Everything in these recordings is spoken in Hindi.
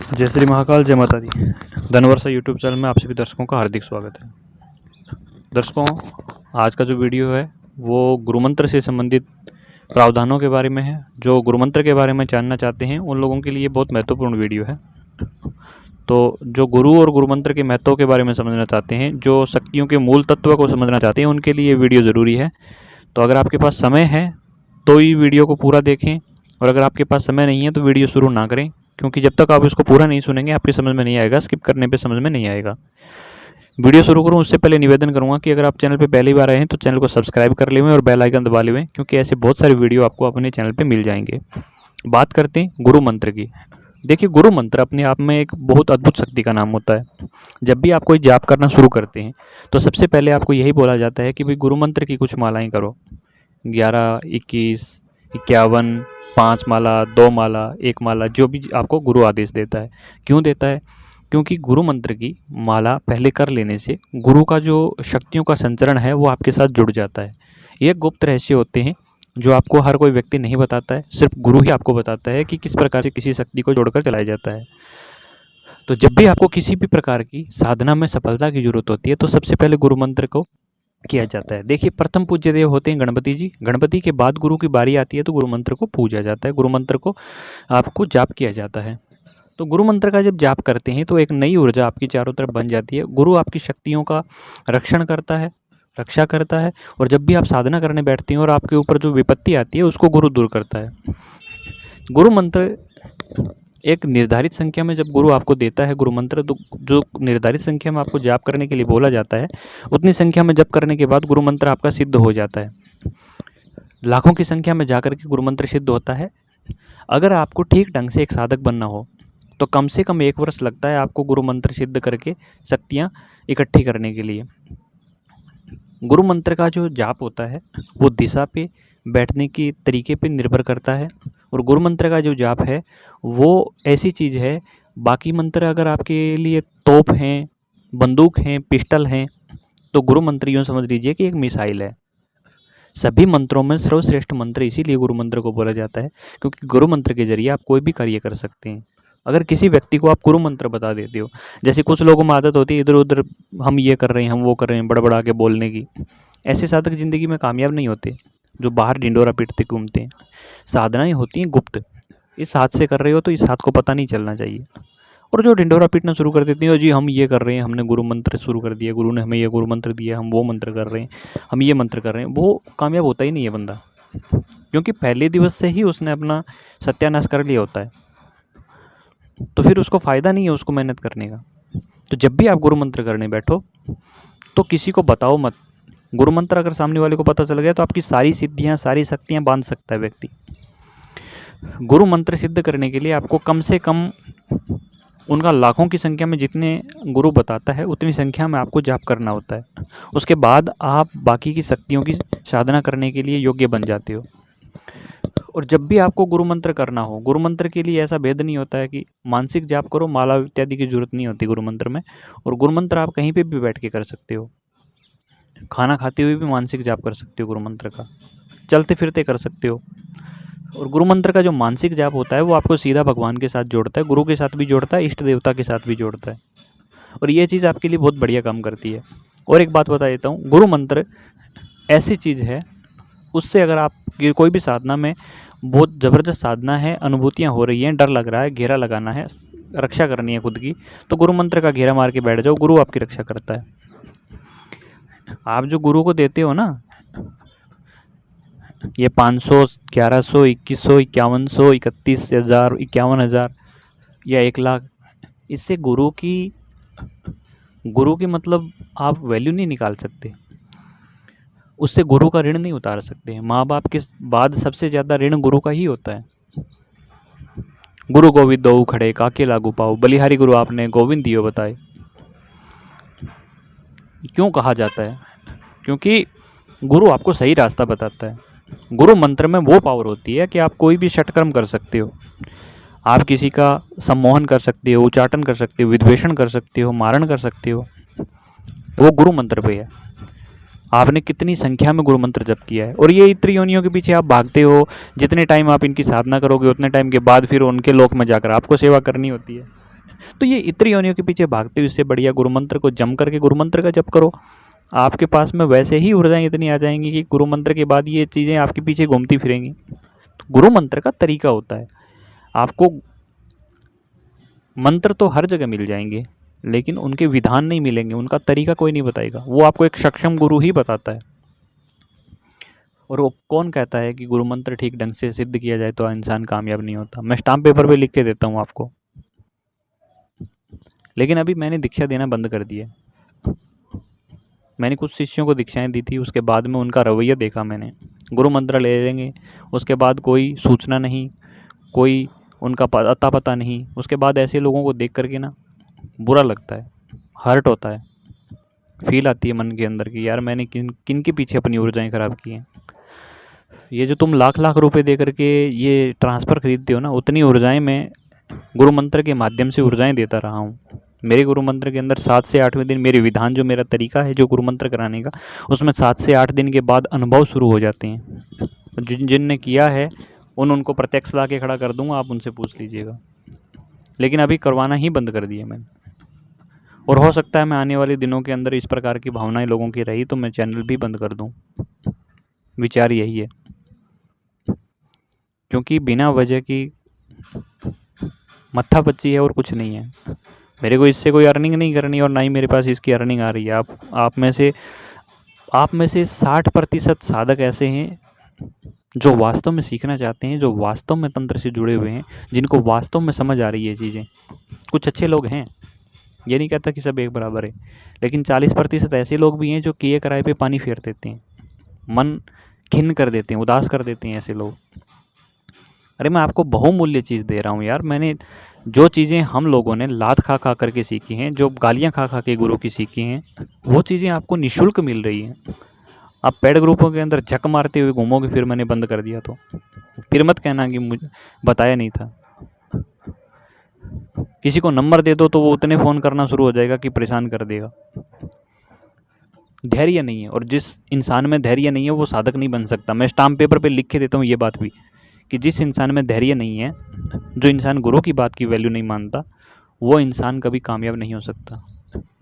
जय श्री महाकाल, जय माता दी। धनवर्षा यूट्यूब चैनल में आप सभी दर्शकों का हार्दिक स्वागत है। दर्शकों, आज का जो वीडियो है वो गुरुमंत्र से संबंधित प्रावधानों के बारे में है। जो गुरुमंत्र के बारे में जानना चाहते हैं उन लोगों के लिए बहुत महत्वपूर्ण वीडियो है। तो जो गुरु और गुरुमंत्र के महत्व के बारे में समझना चाहते हैं, जो शक्तियों के मूल तत्व को समझना चाहते हैं, उनके लिए वीडियो ज़रूरी है। तो अगर आपके पास समय है तो ही वीडियो को पूरा देखें, और अगर आपके पास समय नहीं है तो वीडियो शुरू ना करें, क्योंकि जब तक आप इसको पूरा नहीं सुनेंगे आपकी समझ में नहीं आएगा। स्किप करने पे समझ में नहीं आएगा। वीडियो शुरू करूं उससे पहले निवेदन करूंगा कि अगर आप चैनल पे पहली बार आए हैं तो चैनल को सब्सक्राइब कर लें और बेल आइकन दबा लें, क्योंकि ऐसे बहुत सारे वीडियो आपको अपने चैनल पे मिल जाएंगे। बात करते हैं गुरु मंत्र की। देखिए, गुरु मंत्र अपने आप में एक बहुत अद्भुत शक्ति का नाम होता है। जब भी आप कोई जाप करना शुरू करते हैं तो सबसे पहले आपको यही बोला जाता है कि भाई गुरु मंत्र की कुछ मालाएं करो। 11, 21, 51, 5 माला, 2 माला, 1 माला, जो भी आपको गुरु आदेश देता है। क्यों देता है? क्योंकि गुरु मंत्र की माला पहले कर लेने से गुरु का जो शक्तियों का संचरण है वो आपके साथ जुड़ जाता है। ये गुप्त रहस्य होते हैं जो आपको हर कोई व्यक्ति नहीं बताता है, सिर्फ गुरु ही आपको बताता है कि किस प्रकार से किसी शक्ति को जोड़कर चलाया जाता है। तो जब भी आपको किसी भी प्रकार की साधना में सफलता की जरूरत होती है तो सबसे पहले गुरु मंत्र को किया जाता है। देखिए, प्रथम पूज्य देव होते हैं गणपति जी। गणपति के बाद गुरु की बारी आती है तो गुरु मंत्र को पूजा जाता है, गुरु मंत्र को आपको जाप किया जाता है। तो गुरु मंत्र का जब जाप करते हैं तो एक नई ऊर्जा आपकी चारों तरफ बन जाती है। गुरु आपकी शक्तियों का रक्षण करता है, रक्षा करता है, और जब भी आप साधना करने बैठते हैं और आपके ऊपर जो विपत्ति आती है उसको गुरु दूर करता है। गुरु मंत्र एक निर्धारित संख्या में जब गुरु आपको देता है गुरु मंत्र, तो जो निर्धारित संख्या में आपको जाप करने के लिए बोला जाता है उतनी संख्या में जप करने के बाद गुरु मंत्र आपका सिद्ध हो जाता है। लाखों की संख्या में जाकर के गुरु मंत्र सिद्ध होता है। अगर आपको ठीक ढंग से एक साधक बनना हो तो कम से कम 1 वर्ष लगता है आपको गुरु मंत्र सिद्ध करके शक्तियाँ इकट्ठी करने के लिए। गुरु मंत्र का जो जाप होता है वो दिशा पे, बैठने के तरीके पे निर्भर करता है। और गुरु मंत्र का जो जाप है वो ऐसी चीज़ है, बाकी मंत्र अगर आपके लिए तोप हैं, बंदूक हैं, पिस्टल हैं, तो गुरु मंत्र यूँ समझ लीजिए कि एक मिसाइल है। सभी मंत्रों में सर्वश्रेष्ठ मंत्र इसीलिए गुरु मंत्र को बोला जाता है, क्योंकि गुरु मंत्र के जरिए आप कोई भी कार्य कर सकते हैं। अगर किसी व्यक्ति को आप गुरु मंत्र बता देते हो, जैसे कुछ लोगों में आदत होती है इधर उधर हम ये कर रहे हैं, हम वो कर रहे हैं, बड़बड़ा के बोलने की, ऐसे साधक जिंदगी में कामयाब नहीं होते, जो बाहर ढिंडोरा पीटते घूमते हैं। साधनाएं होती हैं गुप्त। इस हाथ से कर रहे हो तो इस हाथ को पता नहीं चलना चाहिए। और जो ढिंडोरा पीटना शुरू कर देते हैं, जी हम ये कर रहे हैं, हमने गुरु मंत्र शुरू कर दिया, गुरु ने हमें ये गुरु मंत्र दिया, हम वो मंत्र कर रहे हैं, हम ये मंत्र कर रहे हैं, वो कामयाब होता ही नहीं है बंदा, क्योंकि पहले दिवस से ही उसने अपना सत्यानाश कर लिया होता है। तो फिर उसको फ़ायदा नहीं है उसको मेहनत करने का। तो जब भी आप गुरु मंत्र करने बैठो तो किसी को बताओ मत। गुरु मंत्र अगर सामने वाले को पता चल गया तो आपकी सारी सिद्धियाँ, सारी शक्तियाँ बांध सकता है व्यक्ति। गुरु मंत्र सिद्ध करने के लिए आपको कम से कम उनका लाखों की संख्या में जितने गुरु बताता है उतनी संख्या में आपको जाप करना होता है। उसके बाद आप बाकी की शक्तियों की साधना करने के लिए योग्य बन जाते हो। और जब भी आपको गुरु मंत्र करना हो, गुरु मंत्र के लिए ऐसा भेद नहीं होता है कि मानसिक जाप करो, माला इत्यादि की जरूरत नहीं होती गुरु मंत्र में। और गुरु मंत्र आप कहीं पे भी बैठ के कर सकते हो, खाना खाते हुए भी मानसिक जाप कर सकते हो गुरु मंत्र का, चलते फिरते कर सकते हो। और गुरु मंत्र का जो मानसिक जाप होता है वो आपको सीधा भगवान के साथ जोड़ता है, गुरु के साथ भी जोड़ता है, इष्ट देवता के साथ भी जोड़ता है, और ये चीज़ आपके लिए बहुत बढ़िया काम करती है। और एक बात बता देता हूँ, गुरु मंत्र ऐसी चीज़ है, उससे अगर आप कोई भी साधना में बहुत ज़बरदस्त साधना है, अनुभूतियाँ हो रही हैं, डर लग रहा है, घेरा लगाना है, रक्षा करनी है खुद की, तो गुरु मंत्र का घेरा मार के बैठ जाओ, गुरु आपकी रक्षा करता है। आप जो गुरु को देते हो ना, ये 500, 1100, 2100, 5100, 31,000, 51,000 या 1 लाख, इससे गुरु की मतलब आप वैल्यू नहीं निकाल सकते, उससे गुरु का ऋण नहीं उतार सकते। माँ बाप के बाद सबसे ज़्यादा ऋण गुरु का ही होता है। गुरु गोविंद दो खड़े काके लागू पाओ, बलिहारी गुरु आपने गोविंद दियो बताए। क्यों कहा जाता है? क्योंकि गुरु आपको सही रास्ता बताता है। गुरु मंत्र में वो पावर होती है कि आप कोई भी षटकर्म कर सकते हो, आप किसी का सम्मोहन कर सकते हो, उच्चाटन कर सकते हो, विद्वेषण कर सकते हो, मारण कर सकते हो, वो गुरु मंत्र पे है। आपने कितनी संख्या में गुरु मंत्र जप किया है, और ये त्रियोनियों के पीछे आप भागते हो। जितने टाइम आप इनकी साधना करोगे उतने टाइम के बाद फिर उनके लोक में जाकर आपको सेवा करनी होती है। तो ये इतनी योनियों के पीछे भागते हुए इससे बढ़िया गुरु मंत्र को जम करके गुरु मंत्र का जप करो। आपके पास में वैसे ही ऊर्जाएं इतनी आ जाएंगी कि गुरु मंत्र के बाद ये चीज़ें आपके पीछे घूमती फिरेंगी। तो गुरु मंत्र का तरीका होता है, आपको मंत्र तो हर जगह मिल जाएंगे लेकिन उनके विधान नहीं मिलेंगे, उनका तरीका कोई नहीं बताएगा, वो आपको एक सक्षम गुरु ही बताता है। और वो कौन कहता है कि गुरु मंत्र ठीक ढंग से सिद्ध किया जाए तो इंसान कामयाब नहीं होता? मैं स्टाम्प पेपर पे लिख के देता हूँ आपको, लेकिन अभी मैंने दीक्षा देना बंद कर दिया। मैंने कुछ शिष्यों को दीक्षाएं दी थी, उसके बाद में उनका रवैया देखा मैंने। गुरु मंत्र ले लेंगे, उसके बाद कोई सूचना नहीं, कोई उनका अता पता नहीं। उसके बाद ऐसे लोगों को देख करके ना बुरा लगता है, हर्ट होता है, फील आती है मन के अंदर कि यार मैंने किन के पीछे अपनी ऊर्जाएं खराब की हैं। ये जो तुम लाख लाख रुपए दे करके ये ट्रांसफ़र खरीदते हो ना, उतनी ऊर्जाएं मैं गुरु मंत्र के माध्यम से ऊर्जाएं देता रहा हूँ। मेरे गुरु मंत्र के अंदर 7 से 8वें दिन मेरे विधान, जो मेरा तरीका है जो गुरु मंत्र कराने का, उसमें 7 से 8 दिन के बाद अनुभव शुरू हो जाते हैं। जिनने किया है उनको प्रत्यक्ष ला के खड़ा कर दूंगा, आप उनसे पूछ लीजिएगा। लेकिन अभी करवाना ही बंद कर दिया मैंने, और हो सकता है मैं आने वाले दिनों के अंदर इस प्रकार की भावनाएं लोगों की रही तो मैं चैनल भी बंद कर दूं। विचार यही है, क्योंकि बिना वजह की मत्थापच्ची है और कुछ नहीं है। मेरे को इससे कोई अर्निंग नहीं करनी और ना ही मेरे पास इसकी अर्निंग आ रही है। आप में से 60% साधक ऐसे हैं जो वास्तव में सीखना चाहते हैं, जो वास्तव में तंत्र से जुड़े हुए हैं, जिनको वास्तव में समझ आ रही है चीज़ें। कुछ अच्छे लोग हैं, ये नहीं कहता कि सब एक बराबर है, लेकिन 40% ऐसे लोग भी हैं जो किए कराए पे पानी फेर देते हैं, मन खिन्न कर देते हैं, उदास कर देते हैं ऐसे लोग। अरे मैं आपको बहुमूल्य चीज़ दे रहा हूँ यार। मैंने जो चीज़ें हम लोगों ने लात खा खा करके सीखी हैं, जो गालियाँ खा खा के गुरु की सीखी हैं, वो चीज़ें आपको निःशुल्क मिल रही हैं। आप पेड ग्रुपों के अंदर झक मारते हुए घूमोगे, फिर मैंने बंद कर दिया तो फिर मत कहना कि मुझे बताया नहीं था। किसी को नंबर दे दो तो वो उतने फ़ोन करना शुरू हो जाएगा कि परेशान कर देगा। धैर्य नहीं है, और जिस इंसान में धैर्य नहीं है वो साधक नहीं बन सकता। मैं स्टाम्प पेपर पे लिख के देता हूँ ये बात भी, कि जिस इंसान में धैर्य नहीं है, जो इंसान गुरु की बात की वैल्यू नहीं मानता, वो इंसान कभी कामयाब नहीं हो सकता।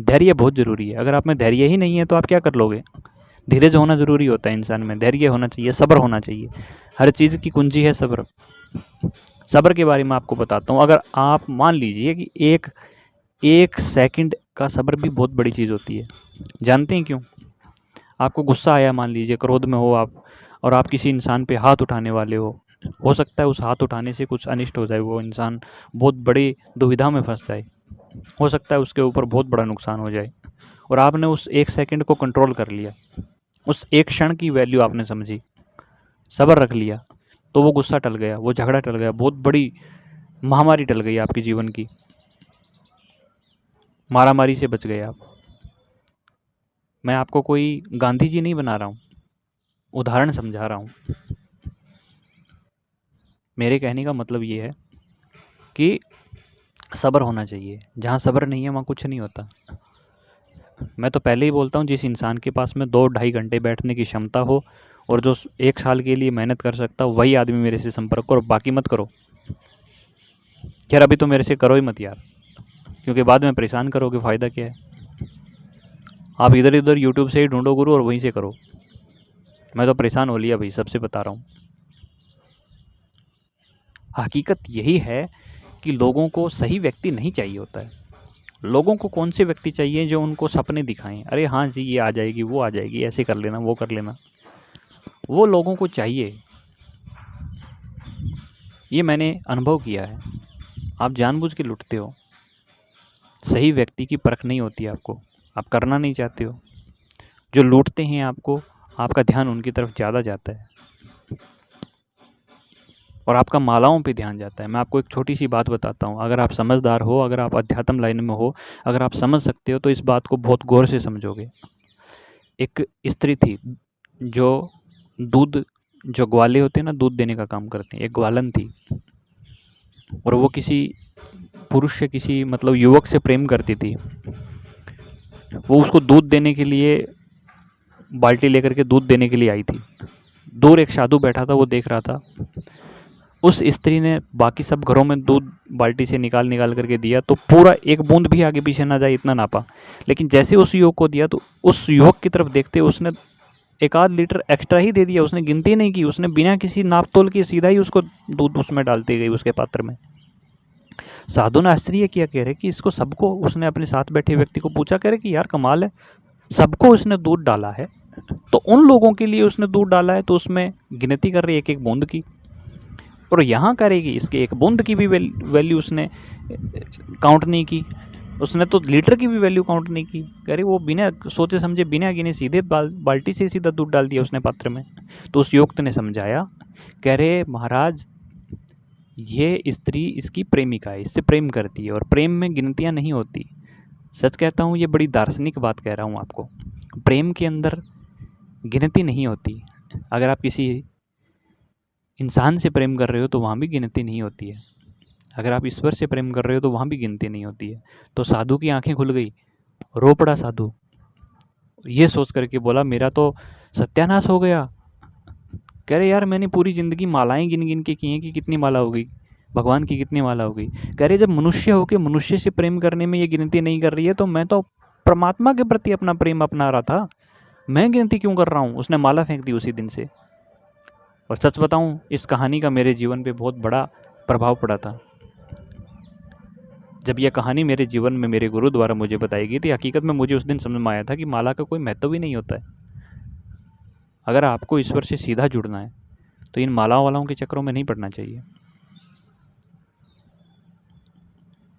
धैर्य बहुत ज़रूरी है। अगर आप में धैर्य ही नहीं है तो आप क्या कर लोगे? धीरज होना ज़रूरी होता है इंसान में, धैर्य होना चाहिए, सब्र होना चाहिए। हर चीज़ की कुंजी है सब्र। सब्र के बारे में आपको बताता हूँ। अगर आप मान लीजिए कि एक सेकंड का सब्र भी बहुत बड़ी चीज़ होती है। जानते हैं क्यों? आपको गुस्सा आया, मान लीजिए क्रोध में हो आप, और आप किसी इंसान पे हाथ उठाने वाले हो सकता है उस हाथ उठाने से कुछ अनिष्ट हो जाए, वो इंसान बहुत बड़ी दुविधा में फंस जाए, हो सकता है उसके ऊपर बहुत बड़ा नुकसान हो जाए, और आपने उस 1 सेकंड को कंट्रोल कर लिया, उस एक क्षण की वैल्यू आपने समझी, सब्र रख लिया, तो वो गुस्सा टल गया, वो झगड़ा टल गया, बहुत बड़ी महामारी टल गई आपके जीवन की, मारामारी से बच गए आप। मैं आपको कोई गांधी जी नहीं बना रहा हूँ, उदाहरण समझा रहा हूँ। मेरे कहने का मतलब ये है कि सब्र होना चाहिए। जहाँ सब्र नहीं है वहाँ कुछ नहीं होता। मैं तो पहले ही बोलता हूँ, जिस इंसान के पास में 2-2.5 घंटे बैठने की क्षमता हो और जो 1 साल के लिए मेहनत कर सकता हो, वही आदमी मेरे से संपर्क करो, बाकी मत करो। खैर अभी तो मेरे से करो ही मत यार, क्योंकि बाद में परेशान करोगे, फ़ायदा क्या है? आप इधर उधर यूट्यूब से ही ढूंढो गुरु और वहीं से करो। मैं तो परेशान हो लिया भाई, सबसे बता रहा हूँ। हकीकत यही है कि लोगों को सही व्यक्ति नहीं चाहिए होता है। लोगों को कौन से व्यक्ति चाहिए जो उनको सपने दिखाएं, अरे हाँ जी ये आ जाएगी, वो आ जाएगी, ऐसे कर लेना, वो कर लेना, वो लोगों को चाहिए। ये मैंने अनुभव किया है। आप जानबूझ के लुटते हो, सही व्यक्ति की परख नहीं होती आपको, आप करना नहीं चाहते हो। जो लूटते हैं आपको, आपका ध्यान उनकी तरफ ज़्यादा जाता है और आपका मालाओं पे ध्यान जाता है। मैं आपको एक छोटी सी बात बताता हूँ, अगर आप समझदार हो, अगर आप अध्यात्म लाइन में हो, अगर आप समझ सकते हो तो इस बात को बहुत गौर से समझोगे। एक स्त्री थी जो जो ग्वाले होते हैं ना, दूध देने का काम करते हैं, एक ग्वालन थी, और वो किसी पुरुष से, किसी मतलब युवक से प्रेम करती थी। वो उसको दूध देने के लिए, बाल्टी लेकर के दूध देने के लिए आई थी। दूर एक साधु बैठा था, वो देख रहा था। उस स्त्री ने बाकी सब घरों में दूध बाल्टी से निकाल निकाल करके दिया, तो पूरा एक बूंद भी आगे पीछे ना जाए इतना नापा। लेकिन जैसे उस युवक को दिया तो उस युवक की तरफ देखते उसने 1 आध लीटर एक्स्ट्रा ही दे दिया। उसने गिनती नहीं की, उसने बिना किसी नाप तोल के सीधा ही उसको दूध उसमें डालती गई उसके पात्र में। साधु ने आश्चर्य किया, कह रहे कि इसको सबको, उसने अपने साथ बैठे व्यक्ति को पूछा, कह रहे कि यार कमाल है, सबको उसने दूध डाला है, तो उन लोगों के लिए उसने दूध डाला है तो उसमें गिनती कर रही है एक एक बूंद की, और यहाँ करेगी इसके एक बूंद की भी वैल्यू उसने काउंट नहीं की, उसने तो लीटर की भी वैल्यू काउंट नहीं की। कह रही वो बिना सोचे समझे बिना गिने सीधे बाल्टी से सीधा दूध डाल दिया उसने पात्र में। तो उस युवक ने समझाया, कह रहे महाराज ये स्त्री इसकी प्रेमिका है, इससे प्रेम करती है और प्रेम में गिनतियाँ नहीं होती। सच कहता हूँ, ये बड़ी दार्शनिक बात कह रहा हूँ आपको। प्रेम के अंदर गिनती नहीं होती। अगर आप किसी इंसान से प्रेम कर रहे हो तो वहाँ भी गिनती नहीं होती है। अगर आप ईश्वर से प्रेम कर रहे हो तो वहाँ भी गिनती नहीं होती है। तो साधु की आंखें खुल गई, रो पड़ा साधु, ये सोच करके बोला मेरा तो सत्यानाश हो गया। कह रहे यार मैंने पूरी ज़िंदगी मालाएं गिन गिन के की हैं कि कितनी माला हो गई, भगवान की कितनी माला हो गई। कह रहे जब मनुष्य होकर मनुष्य से प्रेम करने में ये गिनती नहीं कर रही है तो मैं तो परमात्मा के प्रति अपना प्रेम अपना रहा था, मैं गिनती क्यों कर रहा हूँ। उसने माला फेंक दी उसी दिन से। और सच बताऊँ, इस कहानी का मेरे जीवन पे बहुत बड़ा प्रभाव पड़ा था। जब यह कहानी मेरे जीवन में मेरे गुरु द्वारा मुझे बताई गई थी, हकीकत में मुझे उस दिन समझ में आया था कि माला का कोई महत्व ही नहीं होता है। अगर आपको ईश्वर से सीधा जुड़ना है तो इन मालाओं वालाओं के चक्रों में नहीं पड़ना चाहिए।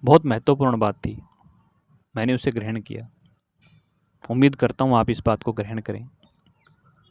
बहुत महत्वपूर्ण बात थी, मैंने उसे ग्रहण किया। उम्मीद करता हूँ आप इस बात को ग्रहण करें।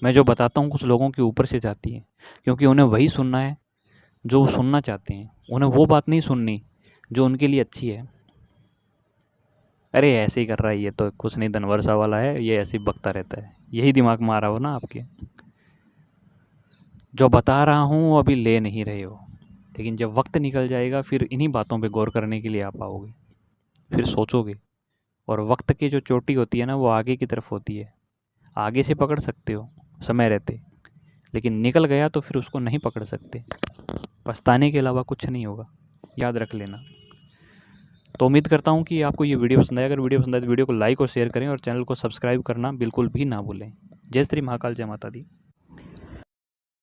मैं जो बताता हूँ कुछ लोगों के ऊपर से जाती है, क्योंकि उन्हें वही सुनना है जो वो सुनना चाहते हैं। उन्हें वो बात नहीं सुननी जो उनके लिए अच्छी है। अरे ऐसे ही कर रहा है ये, तो कुछ नहीं, धनवर्षा वाला है, ये ऐसे ही बकता रहता है, यही दिमाग में आ रहा हो ना आपके। जो बता रहा हूँ अभी ले नहीं रहे हो, लेकिन जब वक्त निकल जाएगा फिर इन्हीं बातों पे गौर करने के लिए आप आओगे, फिर सोचोगे। और वक्त की जो चोटी होती है ना, वो आगे की तरफ होती है। आगे से पकड़ सकते हो समय रहते, लेकिन निकल गया तो फिर उसको नहीं पकड़ सकते। पछताने के अलावा कुछ नहीं होगा, याद रख लेना। तो उम्मीद करता हूँ कि आपको ये वीडियो पसंद आया। अगर वीडियो पसंद आए तो वीडियो को लाइक और शेयर करें और चैनल को सब्सक्राइब करना बिल्कुल भी ना भूलें। जय श्री महाकाल, जय माता दी।